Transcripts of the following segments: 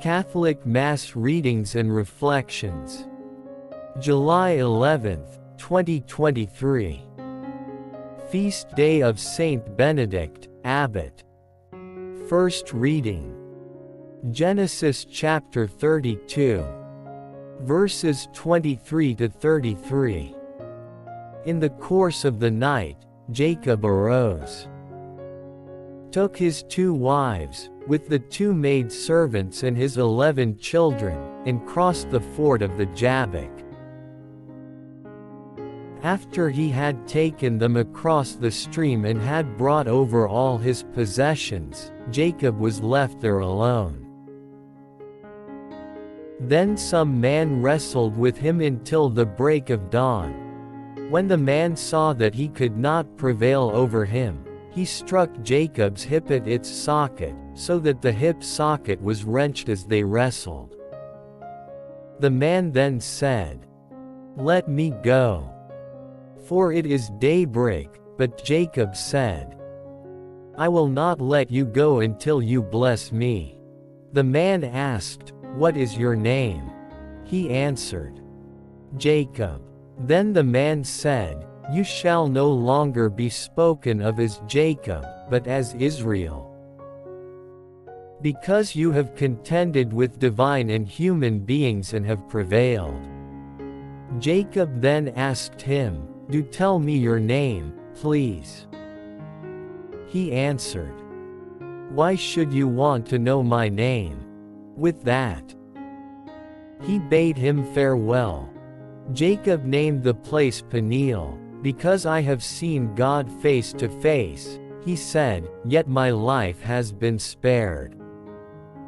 Catholic Mass Readings and Reflections. July 11, 2023. Feast Day of Saint Benedict, Abbot. First reading. Genesis chapter 32. Verses 23 to 33. In the course of the night, Jacob arose, took his 2 wives, with the 2 maidservants and his 11 children, and crossed the ford of the Jabbok. After he had taken them across the stream and had brought over all his possessions, Jacob was left there alone. Then some man wrestled with him until the break of dawn. When the man saw that he could not prevail over him, he struck Jacob's hip at its socket, so that the hip socket was wrenched as they wrestled. The man then said, "Let me go, for it is daybreak," but Jacob said, "I will not let you go until you bless me." The man asked, "What is your name?" He answered, "Jacob." Then the man said, "You shall no longer be spoken of as Jacob, but as Israel, because you have contended with divine and human beings and have prevailed." Jacob then asked him, "Do tell me your name, please." He answered, "Why should you want to know my name?" With that, he bade him farewell. Jacob named the place Peniel, "Because I have seen God face to face," he said, "yet my life has been spared."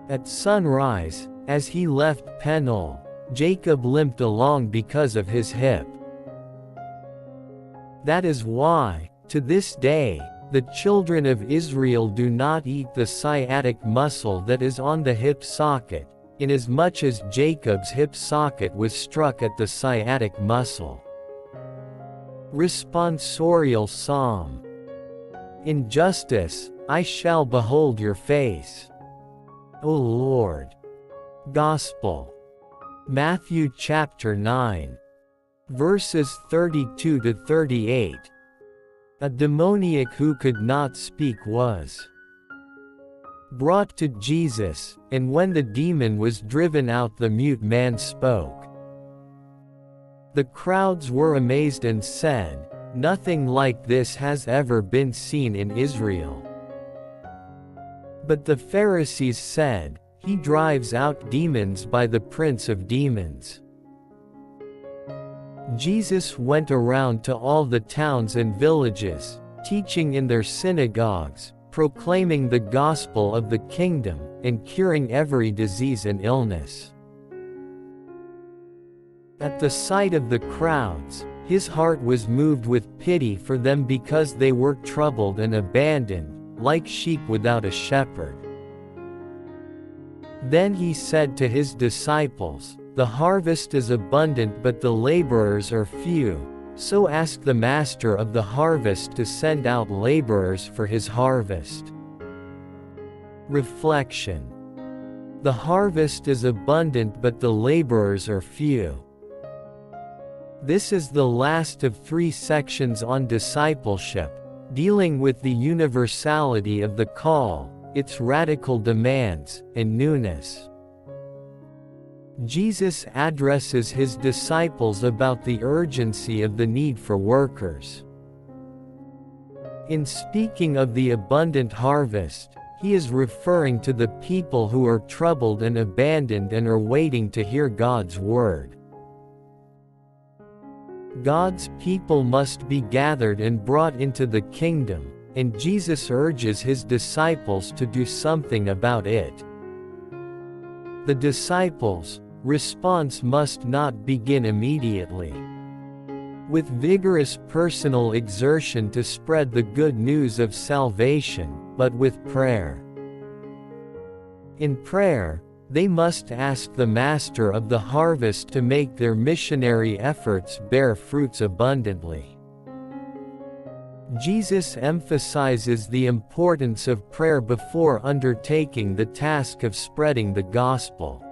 At sunrise, as he left Peniel, Jacob limped along because of his hip. That is why, to this day, the children of Israel do not eat the sciatic muscle that is on the hip socket, inasmuch as Jacob's hip socket was struck at the sciatic muscle. Responsorial Psalm. In justice, I shall behold your face, O Lord. Gospel. Matthew chapter 9. Verses 32 to 38. A demoniac who could not speak was brought to Jesus, and when the demon was driven out, the mute man spoke. The crowds were amazed and said, "Nothing like this has ever been seen in Israel." But the Pharisees said, "He drives out demons by the prince of demons." Jesus went around to all the towns and villages, teaching in their synagogues, proclaiming the gospel of the kingdom, and curing every disease and illness. At the sight of the crowds, his heart was moved with pity for them because they were troubled and abandoned, like sheep without a shepherd. Then he said to his disciples, "The harvest is abundant but the laborers are few, so ask the master of the harvest to send out laborers for his harvest." Reflection. The harvest is abundant but the laborers are few. This is the last of 3 sections on discipleship, dealing with the universality of the call, its radical demands, and newness. Jesus addresses his disciples about the urgency of the need for workers. In speaking of the abundant harvest, he is referring to the people who are troubled and abandoned and are waiting to hear God's word. God's people must be gathered and brought into the kingdom, and Jesus urges his disciples to do something about it. The disciples' response must not begin immediately with vigorous personal exertion to spread the good news of salvation, but with prayer. In prayer, they must ask the Master of the harvest to make their missionary efforts bear fruits abundantly. Jesus emphasizes the importance of prayer before undertaking the task of spreading the gospel.